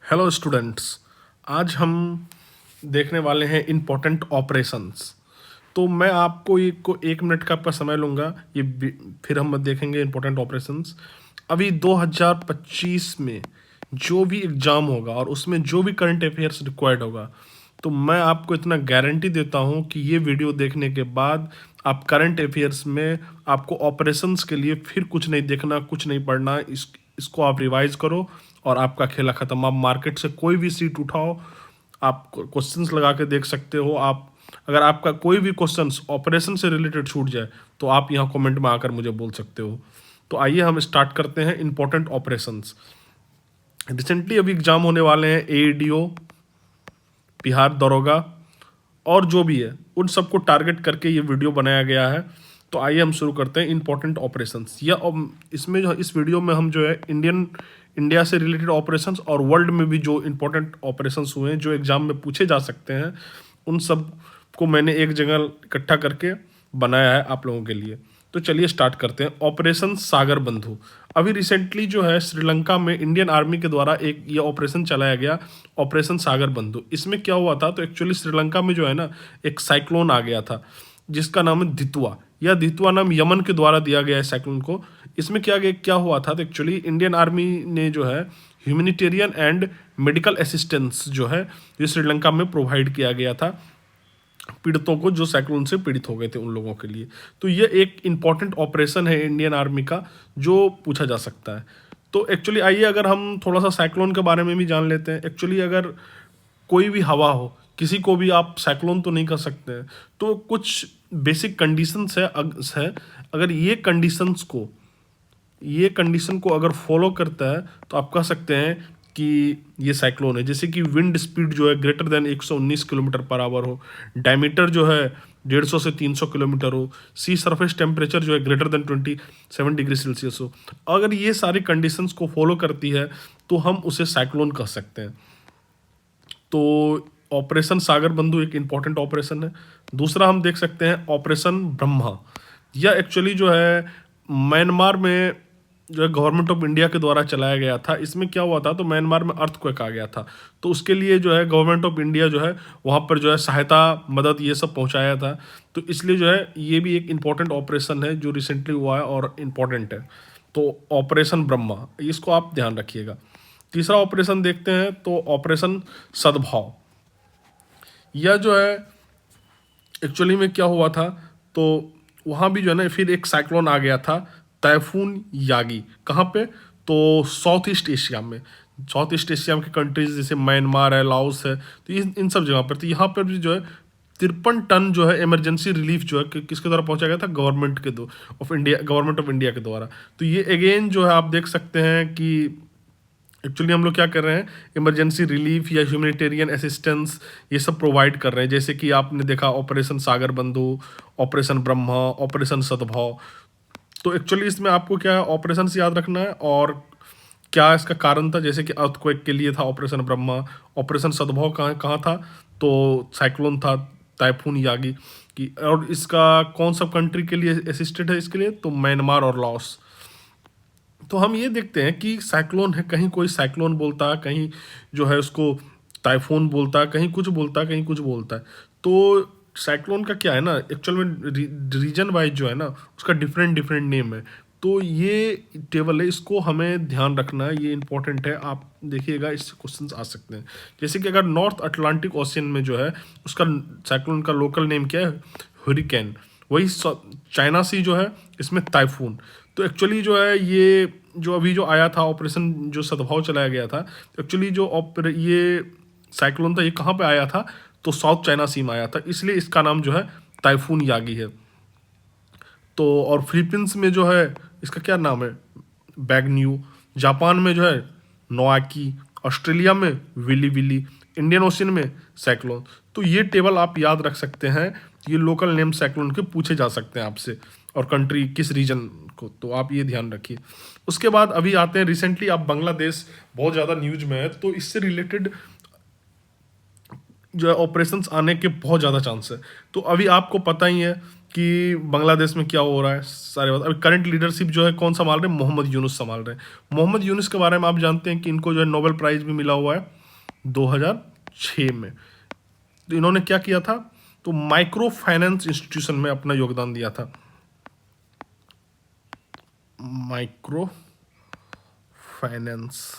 Hello students. आज हम देखने वाले हैं इम्पोर्टेंट ऑपरेशंस। तो मैं आपको एक मिनट का आपका समय लूँगा। फिर हम देखेंगे इम्पोर्टेंट ऑपरेशंस। अभी 2025 में जो भी एग्ज़ाम होगा और उसमें जो भी करंट अफेयर्स रिक्वायर्ड होगा, तो मैं आपको इतना गारंटी देता हूँ कि ये वीडियो देखने के बाद आप करंट अफेयर्स में आपको ऑपरेशंस के लिए फिर कुछ नहीं देखना, कुछ नहीं पढ़ना। इसको आप रिवाइज करो और आपका खेला ख़त्म। आप मार्केट से कोई भी सीट उठाओ, आप क्वेश्चंस लगा के देख सकते हो। आप अगर आपका कोई भी क्वेश्चंस ऑपरेशन से रिलेटेड छूट जाए तो आप यहाँ कमेंट में आकर मुझे बोल सकते हो। तो आइए हम स्टार्ट करते हैं इंपॉर्टेंट ऑपरेशंस। रिसेंटली अभी एग्जाम होने वाले हैं एईडीओ, बिहार दरोगा और जो भी है उन सबको टारगेट करके ये वीडियो बनाया गया है। तो आइए हम शुरू करते हैं इंपॉर्टेंट ऑपरेशंस। या इसमें जो इस वीडियो में हम जो है इंडिया से रिलेटेड ऑपरेशंस और वर्ल्ड में भी जो इंपॉर्टेंट ऑपरेशंस हुए हैं जो एग्जाम में पूछे जा सकते हैं, उन सब को मैंने एक जगह इकट्ठा करके बनाया है आप लोगों के लिए। तो चलिए स्टार्ट करते हैं। ऑपरेशन सागर बंधु। अभी रिसेंटली जो है श्रीलंका में इंडियन आर्मी के द्वारा एक ये ऑपरेशन चलाया गया, ऑपरेशन सागर बंधु। इसमें क्या हुआ था, तो एक्चुअली श्रीलंका में जो है ना एक साइक्लोन आ गया था जिसका नाम है धितुआ। यह धितुआ नाम यमन के द्वारा दिया गया है साइक्लोन को। इसमें क्या हुआ था, तो एक्चुअली इंडियन आर्मी ने जो है ह्यूमैनिटेरियन एंड मेडिकल असिस्टेंस जो है ये श्रीलंका में प्रोवाइड किया गया था पीड़ितों को जो साइक्लोन से पीड़ित हो गए थे उन लोगों के लिए। तो ये एक इम्पॉर्टेंट ऑपरेशन है इंडियन आर्मी का जो पूछा जा सकता है। तो एक्चुअली आइए अगर हम थोड़ा सा साइक्लोन के बारे में भी जान लेते हैं। एक्चुअली अगर कोई भी हवा हो, किसी को भी आप साइक्लोन तो नहीं कर सकते हैं, तो कुछ बेसिक कंडीशंस है। अगर ये कंडीशन को अगर फॉलो करता है तो आप कह सकते हैं कि ये साइक्लोन है। जैसे कि विंड स्पीड जो है greater than 119 kilometre per hour हो, डायमीटर जो है 150 से 300 किलोमीटर हो, सी सरफेस टेम्परेचर जो है ग्रेटर देन 27 डिग्री सेल्सियस हो। अगर ये सारी कंडीशंस को फॉलो करती है तो हम उसे साइक्लोन कह सकते हैं। तो ऑपरेशन सागर बंधु एक इम्पॉर्टेंट ऑपरेशन है। दूसरा हम देख सकते हैं ऑपरेशन ब्रह्मा। यह एक्चुअली जो है म्यांमार में जो है गवर्नमेंट ऑफ इंडिया के द्वारा चलाया गया था। इसमें क्या हुआ था, तो म्यांमार में अर्थक्वेक आ गया था, तो उसके लिए जो है गवर्नमेंट ऑफ इंडिया जो है वहाँ पर जो है सहायता, मदद ये सब पहुँचाया था। तो इसलिए जो है ये भी एक इम्पॉर्टेंट ऑपरेशन है जो रिसेंटली हुआ है और इम्पॉर्टेंट है। तो ऑपरेशन ब्रह्मा, इसको आप ध्यान रखिएगा। तीसरा ऑपरेशन देखते हैं तो ऑपरेशन सद्भाव। यह जो है एक्चुअली में क्या हुआ था, तो वहाँ भी जो है ना फिर एक साइक्लोन आ गया था, टाइफून यागी। कहाँ पे, तो साउथ ईस्ट एशिया में। साउथ ईस्ट एशिया के कंट्रीज जैसे म्यांमार है, लाओस है, तो इन सब जगह पर। तो यहाँ पर भी जो है 53 टन जो है इमरजेंसी रिलीफ जो है किसके द्वारा पहुंचा गया था, गवर्नमेंट ऑफ इंडिया के द्वारा। तो ये अगेन जो है आप देख सकते हैं कि एक्चुअली हम लोग क्या कर रहे हैं, इमरजेंसी रिलीफ या ह्यूमैनिटेरियन असिस्टेंस ये सब प्रोवाइड कर रहे हैं। जैसे कि आपने देखा ऑपरेशन सागर बंधु, ऑपरेशन ब्रह्मा, ऑपरेशन सद्भाव। तो एक्चुअली इसमें आपको क्या है, ऑपरेशन याद रखना है और क्या इसका कारण था। जैसे कि अर्थक्वेक के लिए था ऑपरेशन ब्रह्मा, ऑपरेशन सद्भाव कहाँ कहाँ था, तो साइक्लोन था टाइफून यागी की। और इसका कौन सा कंट्री के लिए असिस्टेड है इसके लिए, तो म्यांमार और लाओस। तो हम ये देखते हैं कि साइक्लोन है, कहीं कोई साइक्लोन बोलता है, कहीं जो है उसको टाइफून बोलता है, कहीं कुछ बोलता है, कहीं कुछ बोलता है। तो साइक्लोन का क्या है ना, एक्चुअल में रीजन वाइज जो है ना उसका डिफरेंट डिफरेंट नेम है। तो ये टेबल है, इसको हमें ध्यान रखना है, ये इंपॉर्टेंट है। आप देखिएगा इससे क्वेश्चंस आ सकते हैं। जैसे कि अगर नॉर्थ अटलांटिक ओशियन में जो है उसका साइक्लोन का लोकल नेम क्या है, हरिकेन। वही चाइना सी जो है इसमें टाइफून। तो एक्चुअली जो है ये जो अभी जो आया था ऑपरेशन जो सद्भाव चलाया गया था, एक्चुअली ये साइक्लोन था, ये कहाँ पे आया था, तो साउथ चाइना सी में आया था, इसलिए इसका नाम जो है टाइफून यागी है। तो और फिलीपींस में जो है इसका क्या नाम है, बैगन्यू। जापान में जो है नोआकी। ऑस्ट्रेलिया में विली विली। इंडियन ओशियन में साइक्लोन। तो ये टेबल आप याद रख सकते हैं, ये लोकल नेम साइक्लोन के पूछे जा सकते हैं आपसे, और कंट्री किस रीजन को, तो आप ये ध्यान रखिए। उसके बाद अभी आते हैं रिसेंटली, आप बांग्लादेश बहुत ज़्यादा न्यूज में है, तो इससे रिलेटेड जो है ऑपरेशंस आने के बहुत ज़्यादा चांस है। तो अभी आपको पता ही है कि बांग्लादेश में क्या हो रहा है सारे बात। अभी करंट लीडरशिप जो है कौन संभाल रहे हैं? मोहम्मद यूनुस संभाल रहे हैं। मोहम्मद यूनुस के बारे में आप जानते हैं कि इनको जो है नोबेल प्राइज भी मिला हुआ है 2006 में। तो इन्होंने क्या किया था? तो माइक्रो फाइनेंस इंस्टीट्यूशन में अपना योगदान दिया था। माइक्रो फाइनेंस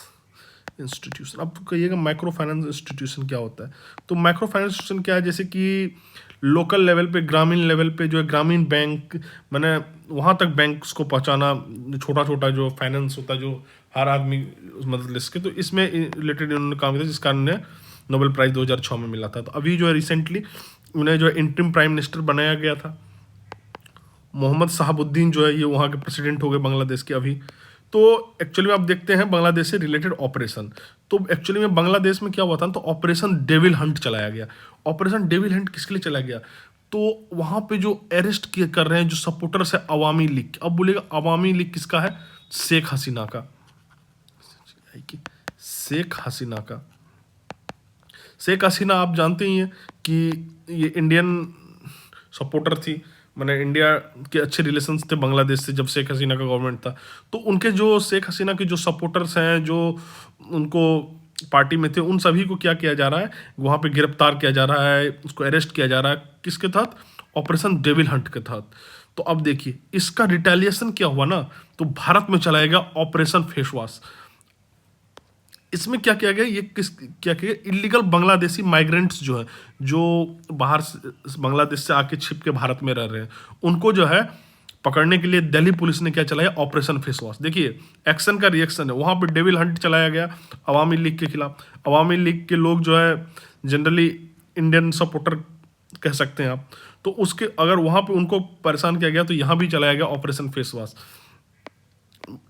इंस्टीट्यूशन, अब तो कहिएगा माइक्रो फाइनेंस इंस्टीट्यूशन क्या होता है? तो माइक्रो फाइनेंस इंस्टीट्यूशन क्या है? जैसे कि लोकल लेवल पे, ग्रामीण लेवल पे जो है ग्रामीण बैंक, मैंने वहाँ तक बैंक्स को पहुँचाना, छोटा छोटा जो फाइनेंस होता है जो हर आदमी मदद ले सके, तो इसमें रिलेटेड इन्होंने काम किया, जिस कारण ने नोबेल प्राइज़ 2006 में मिला था। तो अभी जो है रिसेंटली उन्हें जो है इंटरिम प्राइम मिनिस्टर बनाया गया था। मोहम्मद शहाबुद्दीन जो है ये वहाँ के प्रेसिडेंट हो गए बांग्लादेश के अभी। तो एक्चुअली में आप देखते हैं बांग्लादेश से रिलेटेड ऑपरेशन, तो एक्चुअली में बांग्लादेश में क्या हुआ था, तो ऑपरेशन डेविल हंट चलाया गया। ऑपरेशन डेविल हंट किसके लिए चलाया गया? तो वहाँ पे जो अरेस्ट किए कर रहे हैं जो सपोर्टर्स है अवामी लीग, अब बोलेगा अवामी लीग किसका है? शेख हसीना का। शेख हसीना का। शेख हसीना आप जानते ही हैं कि ये इंडियन सपोर्टर थी, मैंने इंडिया के अच्छे रिलेशंस थे बांग्लादेश से जब शेख हसीना का गवर्नमेंट था। तो उनके जो शेख हसीना के जो सपोर्टर्स हैं जो उनको पार्टी में थे, उन सभी को क्या किया जा रहा है? वहाँ पे गिरफ्तार किया जा रहा है, उसको अरेस्ट किया जा रहा है। किसके तहत? ऑपरेशन डेविल हंट के तहत। तो अब देखिए इसका रिटेलिएशन क्या हुआ ना, तो भारत में चलाया गया ऑपरेशन फेस वॉश। इसमें क्या किया गया? ये क्या किया? इलीगल बांग्लादेशी माइग्रेंट्स जो है, जो बाहर से बांग्लादेश से आके छिप के भारत में रह रहे हैं, उनको जो है पकड़ने के लिए दिल्ली पुलिस ने क्या चलाया? Operation face wash. देखिए एक्शन का रिएक्शन है। वहां पे डेविल हंट चलाया गया अवामी लीग के खिलाफ। अवामी लीग के लोग जो है जनरली इंडियन सपोर्टर कह सकते हैं आप। तो उसके अगर वहां पे उनको परेशान किया गया, तो यहाँ भी चलाया गया operation face wash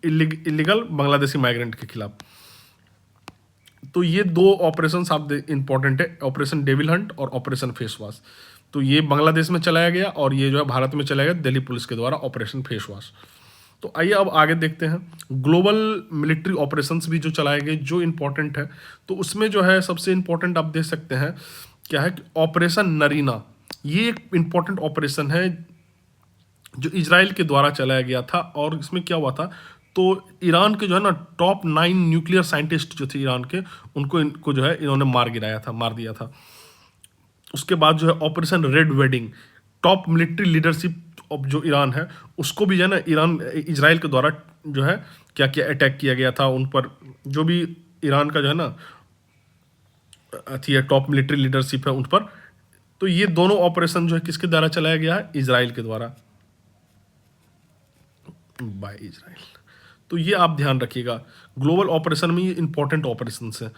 illegal Bangladeshi migrant के खिलाफ। तो ये दो ऑपरेशन आप इंपॉर्टेंट है, ऑपरेशन डेविल हंट और ऑपरेशन फेस वॉश। तो ये बांग्लादेश में चलाया गया और ये जो है भारत में चलाया गया दिल्ली पुलिस के द्वारा ऑपरेशन फेस वॉश। तो आइए अब आगे देखते हैं ग्लोबल मिलिट्री ऑपरेशंस भी जो चलाए गए जो इंपॉर्टेंट है। तो उसमें जो है सबसे इंपॉर्टेंट आप देख सकते हैं क्या है कि ऑपरेशन नरीना, ये एक इंपॉर्टेंट ऑपरेशन है जो इजराइल के द्वारा चलाया गया था। और इसमें क्या हुआ था, तो ईरान के जो है ना टॉप 9 न्यूक्लियर साइंटिस्ट जो थे ईरान के, इनको जो है इन्होंने मार दिया था। उसके बाद जो है operation red wedding, top military leadership of जो ईरान है उसको भी जो है ना इजराइल के द्वारा जो है क्या क्या अटैक किया गया था उन पर। जो भी ईरान का जो है ना थी टॉप मिलिट्री लीडरशिप है उन पर। तो ये दोनों ऑपरेशन जो है किसके द्वारा चलाया गया है? इजराइल के द्वारा, बाय इजराइल। तो ये आप ध्यान रखिएगा, ग्लोबल ऑपरेशन में ये इंपॉर्टेंट ऑपरेशन है,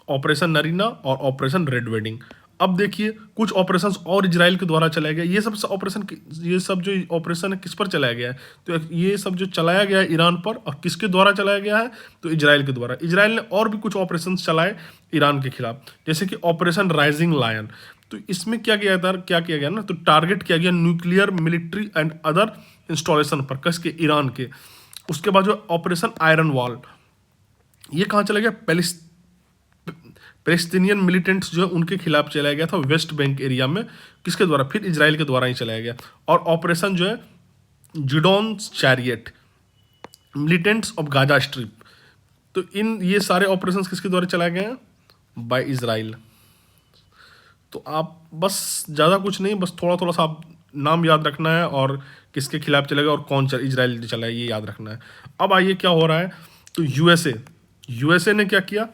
ऑपरेशन नरीना और ऑपरेशन रेड वेडिंग। अब देखिए कुछ ऑपरेशंस और इजराइल के द्वारा चलाया गया। ये सब ऑपरेशन, ये सब जो ऑपरेशन है किस पर चलाया गया है? तो ये सब जो चलाया गया है ईरान पर, और किसके द्वारा चलाया गया है? तो इजराइल के द्वारा। इजराइल ने और भी कुछ ऑपरेशन चलाए ईरान के खिलाफ, जैसे कि ऑपरेशन राइजिंग लायन। तो इसमें क्या किया गया ना, तो टारगेट किया गया nuclear military and other installation पर कस के ईरान के। उसके बाद जो ऑपरेशन आयरन वॉल, ये कहाँ चला गया? पैलेस्टीनियन मिलिटेंट्स जो है उनके खिलाफ चलाया गया था वेस्ट बैंक एरिया में। किसके द्वारा? फिर इजराइल के द्वारा ही चलाया गया। और ऑपरेशन जो है Gideon chariot, militants of Gaza strip. तो ये सारे ऑपरेशंस किसके द्वारा चलाए गए हैं? By Israel. तो आप बस ज़्यादा कुछ नहीं, बस थोड़ा थोड़ा सा आप नाम याद रखना है और किसके खिलाफ चलेगा और कौन इजराइल चला है ये याद रखना है। अब आइए क्या हो रहा है, तो यूएसए ने क्या किया?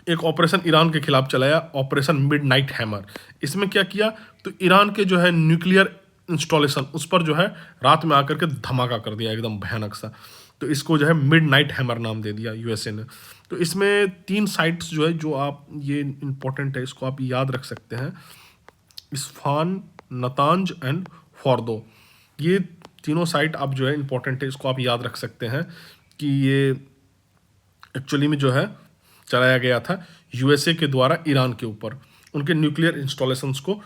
एक ऑपरेशन ईरान के खिलाफ चलाया, ऑपरेशन मिडनाइट हैमर। इसमें क्या किया? तो ईरान के जो है न्यूक्लियर इंस्टॉलेशन उस पर जो है रात में आकर के धमाका कर दिया एकदम भयानक सा। तो इसको जो है मिडनाइट हैमर नाम दे दिया यूएसए ने। तो इसमें 3 साइट्स जो है जो आप ये इंपॉर्टेंट है, इसको आप याद रख सकते हैं, इस्फान, नतांज एंड फॉर्दो। ये तीनों साइट आप जो है इंपॉर्टेंट है, इसको आप याद रख सकते हैं कि ये एक्चुअली में जो है चलाया गया था यूएसए के द्वारा ईरान के ऊपर, उनके न्यूक्लियर इंस्टॉलेशंस को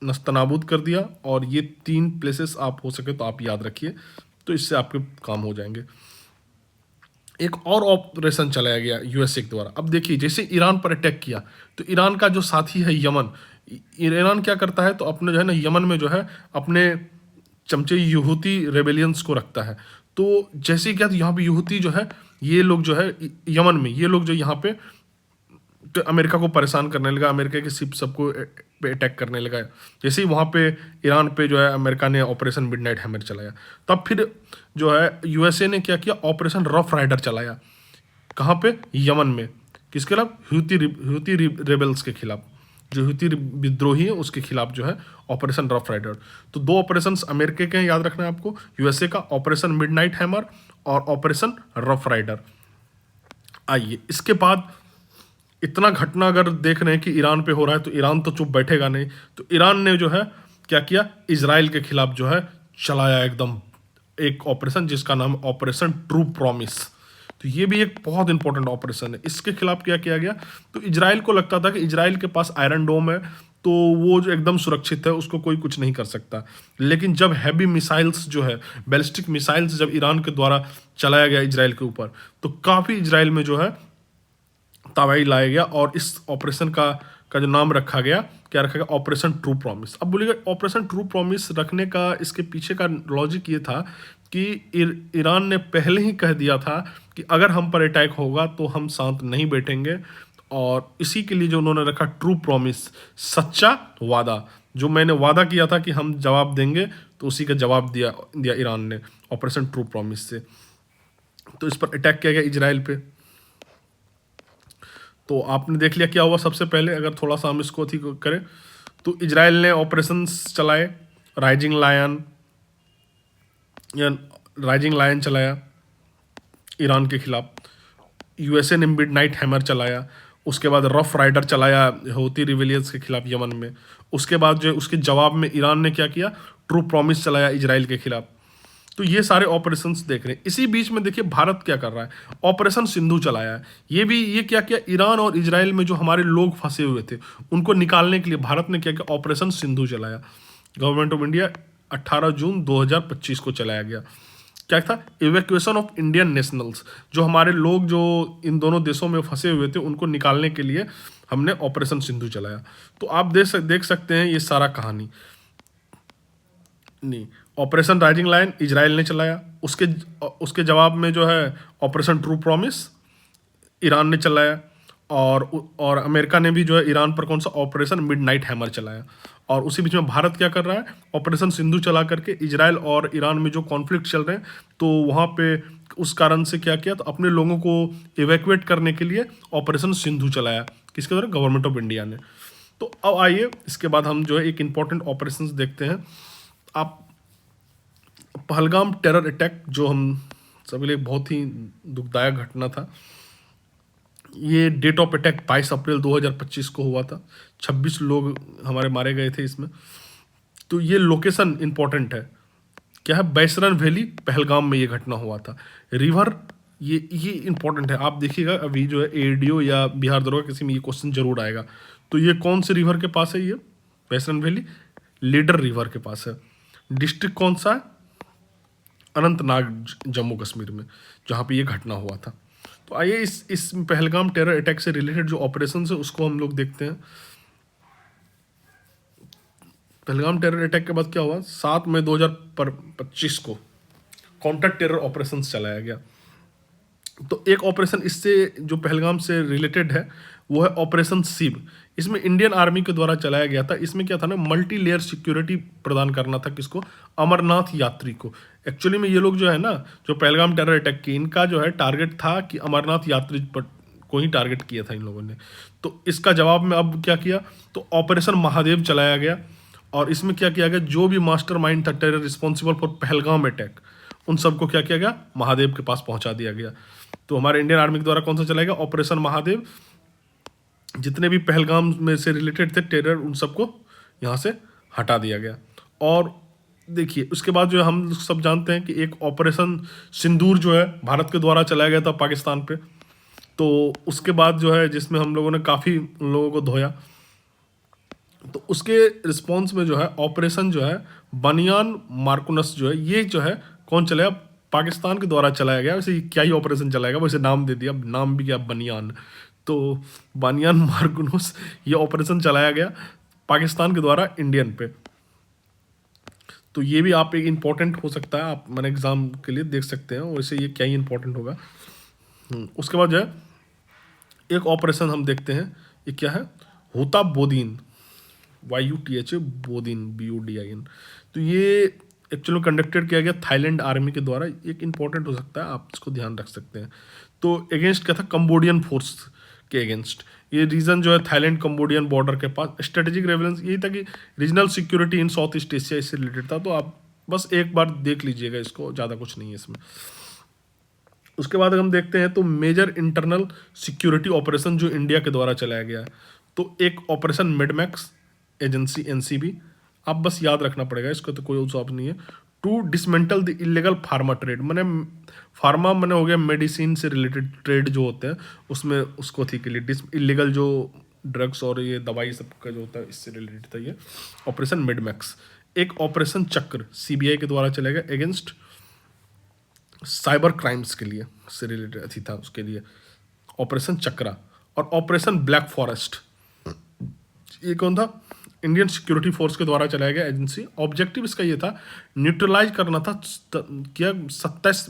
नस्तनाबूद कर दिया। और ये 3 प्लेसेस आप हो सके तो आप याद रखिए, तो इससे आपके काम हो जाएंगे। एक और ऑपरेशन चलाया गया यूएसए के द्वारा। अब देखिए, जैसे ईरान पर अटैक किया तो ईरान का जो साथी है यमन, ईरान क्या करता है, तो अपने जो है ना यमन में जो है अपने चमचे यहूती रेबेलियंस को रखता है। तो जैसे क्या, तो यहाँ पे यहूती जो है, ये लोग जो है यमन में, ये लोग जो यहाँ पे तो अमेरिका को परेशान करने लगा, अमेरिका के शिप सबको पे अटैक करने लगा। जैसे ही वहाँ पे ईरान पे जो है अमेरिका ने ऑपरेशन मिडनाइट हैमर चलाया, तब फिर जो है यूएसए ने क्या किया, ऑपरेशन रफ राइडर चलाया। कहाँ पे? यमन में। किसके खिलाफ? हूती रेबल्स के खिलाफ, जो हूती विद्रोही है उसके खिलाफ जो है ऑपरेशन रफ राइडर। तो दो ऑपरेशन अमेरिका के हैं, याद रखना है आपको, यूएसए का ऑपरेशन मिडनाइट हैमर और ऑपरेशन रफ राइडर। आइए, इसके बाद इतना घटना अगर देख रहे हैं कि ईरान पे हो रहा है, तो ईरान तो चुप बैठेगा नहीं। तो ईरान ने जो है क्या किया, इजराइल के खिलाफ जो है चलाया एकदम एक ऑपरेशन, जिसका नाम ऑपरेशन ट्रू प्रॉमिस। तो ये भी एक बहुत इंपॉर्टेंट ऑपरेशन है। इसके खिलाफ क्या किया गया, तो इजराइल को लगता था कि इजराइल के पास आयरन डोम है, तो वो जो एकदम सुरक्षित है, उसको कोई कुछ नहीं कर सकता। लेकिन जब हैवी मिसाइल्स जो है, बैलिस्टिक मिसाइल्स जब ईरान के द्वारा चलाया गया इजराइल के ऊपर, तो काफ़ी इजराइल में जो है तबाही लाया गया। और इस ऑपरेशन का जो नाम रखा गया, क्या रखा गया, ऑपरेशन ट्रू प्रॉमिस। अब बोलिएगा, ऑपरेशन ट्रू प्रॉमिस रखने का इसके पीछे का लॉजिक ये था कि ईरान ने पहले ही कह दिया था कि अगर हम पर अटैक होगा तो हम शांत नहीं बैठेंगे। और इसी के लिए जो उन्होंने रखा ट्रू प्रॉमिस, सच्चा वादा, जो मैंने वादा किया था कि हम जवाब देंगे, तो उसी का जवाब दिया दिया ईरान ने ऑपरेशन ट्रू प्रॉमिस से। तो इस पर अटैक किया गया इजराइल पे। तो आपने देख लिया क्या हुआ। सबसे पहले अगर थोड़ा सा हम इसको थी करें, तो इजराइल ने ऑपरेशंस चलाए, राइजिंग लायन या राइजिंग लायन चलाया ईरान के खिलाफ। यूएसए ने मिडनाइट हैमर चलाया। उसके बाद रफ राइडर चलाया हूती रिवेलियंस के खिलाफ यमन में। उसके बाद जो उसके जवाब में ईरान ने क्या किया, ट्रू प्रॉमिस चलाया इजराइल के खिलाफ। तो ये सारे ऑपरेशंस देख रहे हैं। इसी बीच में देखिए भारत क्या कर रहा है, ऑपरेशन सिंधु चलाया है। ये क्या किया, ईरान और इजराइल में जो हमारे लोग फंसे हुए थे उनको निकालने के लिए भारत ने क्या किया, ऑपरेशन सिंधु चलाया। गवर्नमेंट ऑफ इंडिया 18 जून 2025 को चलाया गया। क्या था, इवैक्यूएशन ऑफ इंडियन नेशनल्स, जो हमारे लोग जो इन दोनों देशों में फंसे हुए थे उनको निकालने के लिए हमने ऑपरेशन सिंधु चलाया। तो आप देख सकते हैं ये सारा कहानी। नहीं, ऑपरेशन राइजिंग लाइन इजराइल ने चलाया। उसके जवाब में जो है ऑपरेशन ट्रू प्रॉमिस ईरान ने चलाया। और अमेरिका ने भी जो है ईरान पर कौन सा, ऑपरेशन मिडनाइट हैमर चलाया। और उसी बीच में भारत क्या कर रहा है, ऑपरेशन सिंधु चला करके इजराइल और ईरान में जो कॉन्फ्लिक्ट चल रहे हैं, तो वहाँ पे उस कारण से क्या किया, तो अपने लोगों को इवैक्यूएट करने के लिए ऑपरेशन सिंधु चलाया। किसके द्वारा, गवर्नमेंट ऑफ इंडिया ने। तो अब आइए इसके बाद हम जो है एक इंपॉर्टेंट ऑपरेशन देखते हैं। आप पहलगाम टेरर अटैक, जो हम सभी लिए बहुत ही दुखदायक घटना था। ये डेट ऑफ अटैक 22 अप्रैल 2025 को हुआ था। 26 लोग हमारे मारे गए थे इसमें। तो ये लोकेशन इंपॉर्टेंट है, क्या है, बैसरन वैली पहलगाम में ये घटना हुआ था। रिवर, ये इंपॉर्टेंट है। आप देखिएगा अभी जो है एडीओ या बिहार दरोगा किसी में ये क्वेश्चन जरूर आएगा। तो ये कौन से रिवर के पास है, ये बैसरन वैली लीडर रिवर के पास है। डिस्ट्रिक्ट कौन सा है, अनंतनाग, जम्मू कश्मीर में, जहाँ पे ये घटना हुआ था। तो आइए इस पहलगाम टेरर अटैक से रिलेटेड जो ऑपरेशन है उसको हम लोग देखते हैं। पहलगाम टेरर अटैक के बाद क्या हुआ, 7 मई 2025 को काउंटर टेरर ऑपरेशन चलाया गया। तो एक ऑपरेशन इससे जो पहलगाम से रिलेटेड है वो है ऑपरेशन शिव। इसमें इंडियन आर्मी के द्वारा चलाया गया था। इसमें क्या था ना, मल्टी लेयर सिक्योरिटी प्रदान करना था किसको, अमरनाथ यात्री को। एक्चुअली में ये लोग जो है ना, जो पहलगाम टेरर अटैक की, इनका जो है टारगेट था कि अमरनाथ यात्री पर को ही टारगेट किया था इन लोगों ने। तो इसका जवाब में अब क्या किया, तो ऑपरेशन महादेव चलाया गया। और इसमें क्या किया गया, जो भी मास्टर माइंड था terror responsible for Pahalgam attack, उन सबको क्या किया गया, महादेव के पास पहुंचा दिया गया। तो हमारे इंडियन आर्मी के द्वारा कौन सा चलाएगा, ऑपरेशन महादेव। जितने भी पहलगाम में से रिलेटेड थे टेरर, उन सबको यहाँ से हटा दिया गया। और देखिए उसके बाद जो है हम सब जानते हैं कि एक ऑपरेशन सिंदूर जो है भारत के द्वारा चलाया गया था पाकिस्तान पे। तो उसके बाद जो है जिसमें हम लोगों ने काफ़ी लोगों को धोया। तो उसके रिस्पॉन्स में जो है ऑपरेशन जो है बनियान मार्कुनस जो है, ये जो है कौन चलाया, पाकिस्तान के द्वारा चलाया गया। वैसे ये क्या ही ऑपरेशन चलाएगा, वैसे नाम दे दिया, अब नाम भी क्या, बनियान। तो बानियान मारगुनूस, ये ऑपरेशन चलाया गया पाकिस्तान के द्वारा इंडियन पे। तो ये भी आप एक इम्पोर्टेंट हो सकता है, आप मैंने एग्जाम के लिए देख सकते हैं, वैसे ये क्या ही इंपॉर्टेंट होगा। उसके बाद जो है एक ऑपरेशन हम देखते हैं, ये क्या है, होता बोदीन, YUTH बोदीन, BODIN। तो ये एक्चुअली कंडक्टेड किया गया थाईलैंड आर्मी के द्वारा, एक इंपॉर्टेंट हो सकता है, आप इसको ध्यान रख सकते हैं। तो अगेंस्ट क्या था, कंबोडियन फोर्स के अगेंस्ट। ये रीजन जो है थाईलैंड कंबोडियन बॉर्डर के पास, स्ट्रेटेजिक रेफरेंस यही था कि regional security in south east Asia इससे रिलेटेड था। तो आप बस एक बार देख लीजिएगा इसको, ज़्यादा कुछ नहीं है इसमें। उसके बाद हम देखते हैं तो मेजर इंटरनल सिक्योरिटी ऑपरेशन जो इंडिया के द्वारा चलाया गया है, तो एक ऑपरेशन मिडमैक्स एजेंसी NCB, आप बस याद रखना पड़ेगा इसको, तो कोई जॉब नहीं है। To dismantle the illegal pharma trade, मैंने फार्मा मैंने हो गया मेडिसिन से रिलेटेड ट्रेड जो होते हैं उसमें, उसको थी के लिए इलीगल जो ड्रग्स और ये दवाई सबका जो होता है इससे रिलेटेड था ये ऑपरेशन मिडमैक्स। एक ऑपरेशन चक्र CBI के द्वारा चलेगा अगेंस्ट साइबर क्राइम्स के लिए से रिलेटेड अथी था, उसके लिए ऑपरेशन चक्रा। और ऑपरेशन ब्लैक फॉरेस्ट, ये कौन था, इंडियन सिक्योरिटी फोर्स के द्वारा चलाया गया एजेंसी। ऑब्जेक्टिव इसका ये था, न्यूट्रलाइज करना था क्या 27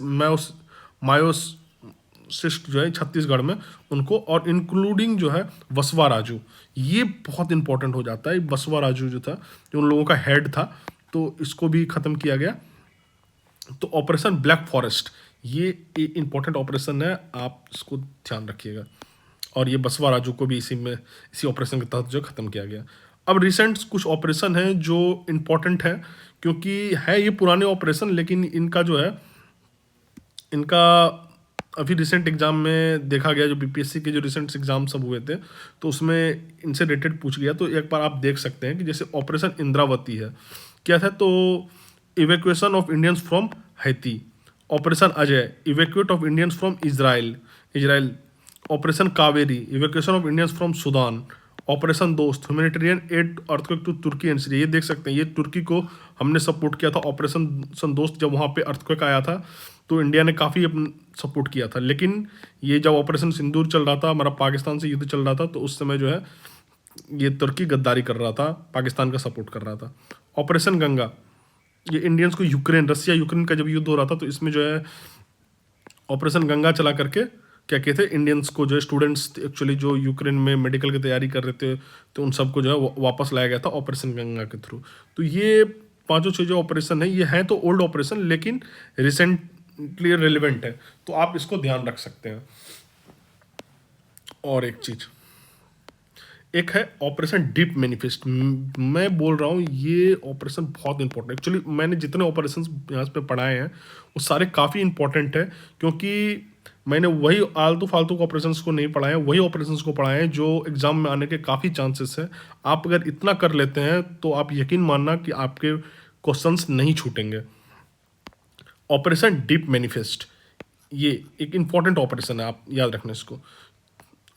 मायोसिस्ट जो है छत्तीसगढ़ में उनको, और इंक्लूडिंग जो है बसवा राजू। ये बहुत इंपॉर्टेंट हो जाता है, बसवा राजू जो था, जो उन लोगों का हेड था, तो इसको भी खत्म किया गया। तो ऑपरेशन ब्लैक फॉरेस्ट ये इंपॉर्टेंट ऑपरेशन है, आप इसको ध्यान रखिएगा। और ये बसवा राजू को भी इसी ऑपरेशन के तहत जो खत्म किया गया। अब रिसेंट कुछ ऑपरेशन हैं जो इम्पोर्टेंट है, क्योंकि है ये पुराने ऑपरेशन, लेकिन इनका जो है इनका अभी रिसेंट एग्जाम में देखा गया, जो BPSC के जो रिसेंट एग्जाम सब हुए थे तो उसमें इनसे रिलेटेड पूछ गया। तो एक बार आप देख सकते हैं कि जैसे ऑपरेशन इंद्रावती है, क्या था, तो evacuation of Indians from Haiti. Operation Ajay, evacuate of Indians from Israel. Operation Kaveri, evacuation of Indians from Sudan. Operation Dost, humanitarian aid earthquake to Turkey and Syria. ये देख सकते हैं, ये तुर्की को हमने सपोर्ट किया था ऑपरेशन दोस्त, जब वहाँ पे अर्थक्वेक आया था तो इंडिया ने काफ़ी सपोर्ट किया था। लेकिन ये जब ऑपरेशन सिंदूर चल रहा था, हमारा पाकिस्तान से युद्ध चल रहा था, तो उस समय जो है ये तुर्की गद्दारी कर रहा था, पाकिस्तान का सपोर्ट कर रहा था। ऑपरेशन गंगा, ये इंडियंस को रसिया यूक्रेन का जब युद्ध हो रहा था, तो इसमें जो है ऑपरेशन गंगा चला करके क्या कहते हैं, इंडियंस को जो है स्टूडेंट्स एक्चुअली जो यूक्रेन में मेडिकल की तैयारी कर रहे थे, तो उन सबको जो है वापस लाया गया था ऑपरेशन गंगा के थ्रू। तो ये पांचों छः जो ऑपरेशन है, ये हैं तो ओल्ड ऑपरेशन, लेकिन रिसेंटली रिलेवेंट है, तो आप इसको ध्यान रख सकते हैं। और एक चीज़, एक है ऑपरेशन डीप मैनिफेस्ट। मैं बोल रहा हूँ ये ऑपरेशन बहुत इंपॉर्टेंट, एक्चुअली मैंने जितने ऑपरेशन यहाँ पे पढ़ाए हैं वो सारे काफ़ी इंपॉर्टेंट है, क्योंकि मैंने वही आलतू फालतू के ऑपरेशंस को नहीं पढ़ाए हैं, वही ऑपरेशंस को पढ़ाए हैं जो एग्जाम में आने के काफ़ी चांसेस है। आप अगर इतना कर लेते हैं तो आप यकीन मानना कि आपके क्वेश्चंस नहीं छूटेंगे। ऑपरेशन डीप मैनिफेस्ट ये एक इंपॉर्टेंट ऑपरेशन है, आप याद रखना इसको।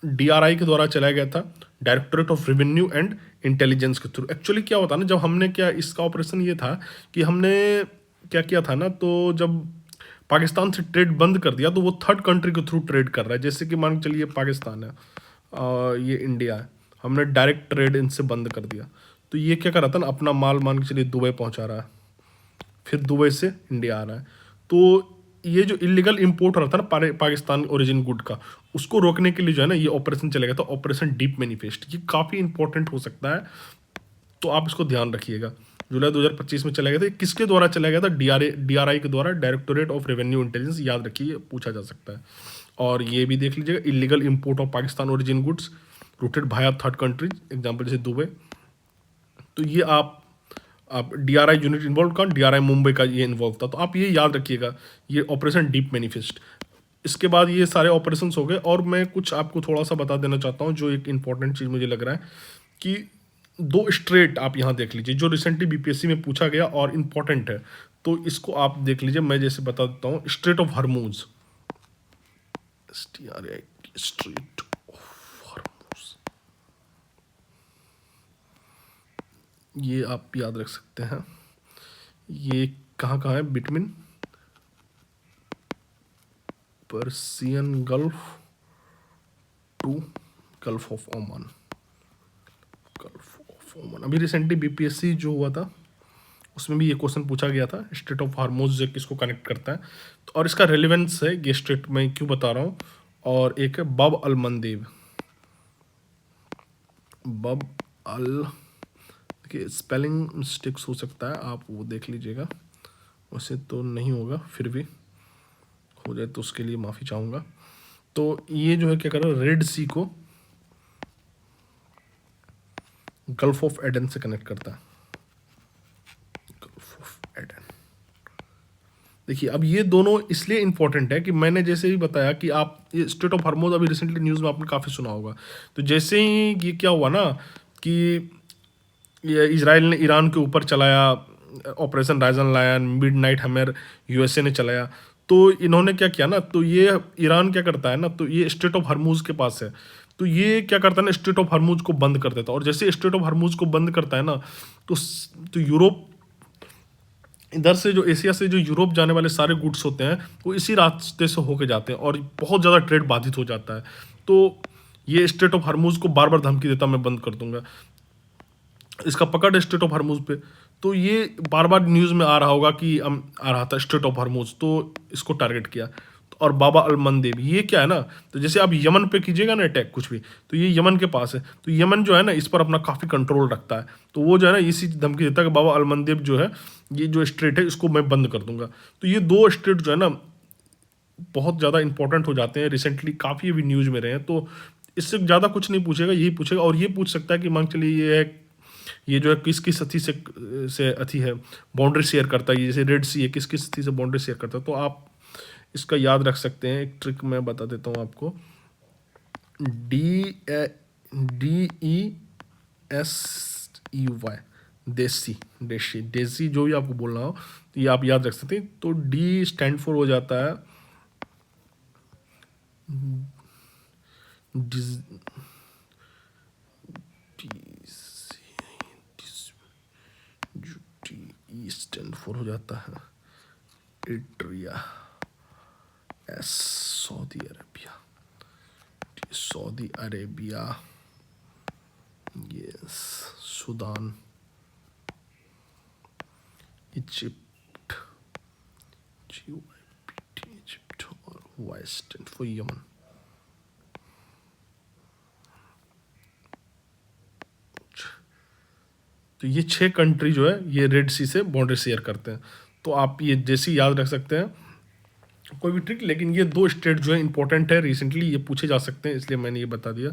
DRI के द्वारा चलाया गया था, directorate of revenue and intelligence के थ्रू। एक्चुअली क्या होता है ना, जब हमने क्या इसका ऑपरेशन ये था कि हमने क्या किया था ना, तो जब पाकिस्तान से ट्रेड बंद कर दिया तो वो थर्ड कंट्री के थ्रू ट्रेड कर रहा है। जैसे कि मान के चलिए पाकिस्तान है और ये इंडिया है, हमने डायरेक्ट ट्रेड इनसे बंद कर दिया, तो ये क्या कर रहा था ना, अपना माल मान के चलिए दुबई पहुंचा रहा है, फिर दुबई से इंडिया आ रहा है। तो ये जो इलीगल इंपोर्ट हो रहा था ना पाकिस्तान ओरिजिन गुड का, उसको रोकने के लिए जो है ना ये ऑपरेशन चलेगा था, ऑपरेशन डीप मैनिफेस्ट। ये काफ़ी इंपॉर्टेंट हो सकता है, तो आप इसको ध्यान रखिएगा। जुलाई 2025 में चला गया था। किसके द्वारा चलाया गया था, DRI के द्वारा, डायरेक्टोरेट ऑफ रेवेन्यू इंटेलिजेंस, याद रखिए, पूछा जा सकता है। और ये भी देख लीजिएगा, illegal import of Pakistan origin goods rooted Bhaya third countries, example जैसे दुबई। तो ये आप DRI यूनिट इन्वॉल्व का, DRI मुंबई का ये इन्वॉल्व था, तो आप ये याद रखिएगा, ये ऑपरेशन डीप मैनिफेस्ट। इसके बाद ये सारे ऑपरेशंस हो गए, और मैं कुछ आपको थोड़ा सा बता देना चाहता हूँ जो एक इंपॉर्टेंट चीज़ मुझे लग रहा है कि 2 स्ट्रेट आप यहाँ देख लीजिए जो रिसेंटली BPSC में पूछा गया और इम्पोर्टेंट है, तो इसको आप देख लीजिए। मैं जैसे बता देता हूँ, स्ट्रेट ऑफ हरमूज, स्ट्रेट ऑफ हरमूज, ये आप याद रख सकते हैं। ये कहाँ कहाँ है, between Persian gulf to gulf of Oman. अभी रिसेंटली बीपीएससी जो हुआ था उसमें भी ये क्वेश्चन पूछा गया था, स्ट्रेट ऑफ हार्मोज से किसको कनेक्ट करता है। तो और इसका रेलिवेंस है, ये स्ट्रेट मैं क्यों बता रहा हूँ। और एक है बब अल मंदेब। बब अल के स्पेलिंग मिस्टेक्स हो सकता है, आप वो देख लीजिएगा, वैसे तो नहीं होगा, फिर भी हो जाए तो उसके लिए माफ़ी चाहूँगा। तो ये जो है क्या कर रहा है, रेड सी को गल्फ ऑफ एडन से कनेक्ट करता है। गल्फ ऑफ एडन, देखिए अब ये दोनों इसलिए इंपॉर्टेंट है कि मैंने जैसे ही बताया कि आप ये स्ट्रेट ऑफ हार्मोज अभी रिसेंटली न्यूज़ में आपने काफ़ी सुना होगा। तो जैसे ही ये क्या हुआ ना कि ये इजराइल ने ईरान के ऊपर चलाया operation rising lion, midnight hammer USA ने चलाया, तो इन्होंने क्या किया ना, तो ये ईरान क्या करता है ना, तो ये स्ट्रेट ऑफ हर्मूज के पास है, तो ये क्या करता है ना, स्ट्रेट ऑफ हर्मूज को बंद कर देता है। और जैसे स्ट्रेट ऑफ हर्मूज को बंद करता है ना, तो यूरोप इधर से जो एशिया से जो यूरोप जाने वाले सारे गुड्स होते हैं वो इसी रास्ते से होके जाते हैं और बहुत ज़्यादा ट्रेड बाधित हो जाता है। तो ये स्ट्रेट ऑफ हर्मूज को बार बार धमकी देता मैं बंद कर दूंगा, इसका पकड़ है स्ट्रेट ऑफ हर्मूज पे। तो ये बार बार न्यूज़ में आ रहा होगा कि आ रहा था स्ट्रेट ऑफ हर्मूज, तो इसको टारगेट किया। और बाबा अल मंदेब ये क्या है ना, तो जैसे आप यमन पे कीजिएगा ना अटैक कुछ भी, तो ये यमन के पास है, तो यमन जो है ना इस पर अपना काफ़ी कंट्रोल रखता है, तो वो जो है ना इसी धमकी देता है कि बाबा अल मंदेब जो है ये जो स्ट्रेट है इसको मैं बंद कर दूंगा। तो ये दो स्ट्रेट जो है ना बहुत ज़्यादा इंपॉर्टेंट हो जाते हैं, रिसेंटली काफ़ी अभी न्यूज़ में रहे हैं। तो इससे ज़्यादा कुछ नहीं पूछेगा, यही पूछेगा। और ये पूछ सकता है कि मान चलिए ये है, ये जो है किस किस अथी से अथी है बाउंड्री शेयर करता है, जैसे रेड सी है किस किस अथी से बाउंड्री शेयर करता है। तो आप इसका याद रख सकते हैं, एक ट्रिक मैं बता देता हूँ आपको। DESEY, देसी, देसी, देसी, जो भी आपको बोलना हो तो ये आप याद रख सकते हैं। तो डी स्टैंड फॉर हो जाता है स्टैंड फॉर हो जाता है Eritrea, S Saudi Arabia, Saudi Arabia, yes Sudan, Egypt, GYPT Egypt, और वाई स्टैंड फॉर यमन। तो ये 6 कंट्री जो है ये रेड सी से बाउंड्री शेयर करते हैं। तो आप ये जैसी याद रख सकते हैं, कोई भी ट्रिक, लेकिन ये दो स्टेट जो है इंपॉर्टेंट है, रिसेंटली ये पूछे जा सकते हैं, इसलिए मैंने ये बता दिया।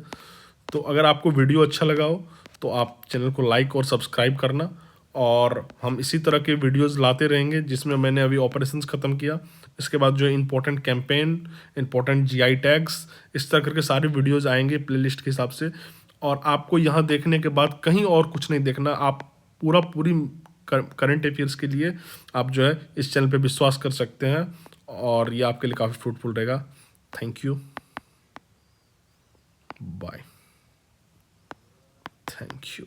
तो अगर आपको वीडियो अच्छा लगा हो तो आप चैनल को लाइक और सब्सक्राइब करना, और हम इसी तरह के वीडियोस लाते रहेंगे जिसमें मैंने अभी ऑपरेशंस ख़त्म किया, इसके बाद जो है important campaign, important GI tags, इस तरह करके सारे वीडियोस आएंगे प्लेलिस्ट के हिसाब से। और आपको यहाँ देखने के बाद कहीं और कुछ नहीं देखना, आप पूरी करंट अफेयर्स के लिए आप जो है इस चैनल पे विश्वास कर सकते हैं, और ये आपके लिए काफ़ी फ्रूटफुल रहेगा। Thank you, bye, thank you.